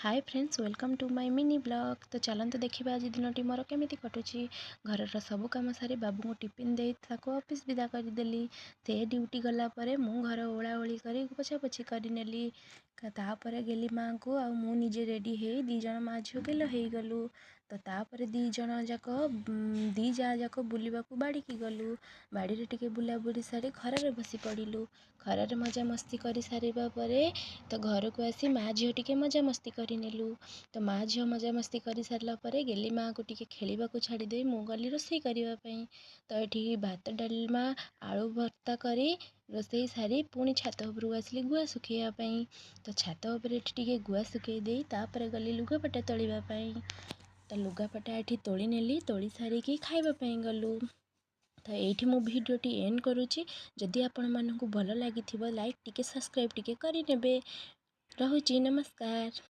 Hi friends, welcome to my mini blog. तो चलते देखा आज दिन मोर केमी कटुची। घर सब कम सारी बाबू को टिफिन दे ऑफिस विदा करदेली। से ड्यूटी गलापर मु घर ओलाओली कर पोछापोछि करनेली। तापर गेली माँ को आ मु निजे रेडी हो दीज माँ झील गेल हो गलु। तो तापर दीज जाक दी जा जाक बुलवा बाड़ी की गलु। बाड़ी टे बुला बुली सारी खरारे बसी पड़ू। खरारे मजा मस्ती कर सारा तो घर को आसी माँ झील टे मजा मस्ती करनेलु। तो माँ झील मजा मस्ती कर सारापर गेली माँ को टे खेल को छाड़दे मु गली रोषे करने। तो ये भात डालमा आलू भर्ता करी रोषे सारी पुणी छात उपरକୁ आसिली गुआ सुखाइवाई। तो छात उपर टे गुआ सुखई दे तापर गली लुगापटा तोड़ापी। तो लुगापटा ये तोड़ी नेली, तोड़ी सारिकी खाइबापी गलु। तो ये मु भिडियोटी एंड करुच्ची। जदि आपण मानकु भल लगी लाइक टिके सब्सक्राइब टिके करिनेबे। रहुची, नमस्कार।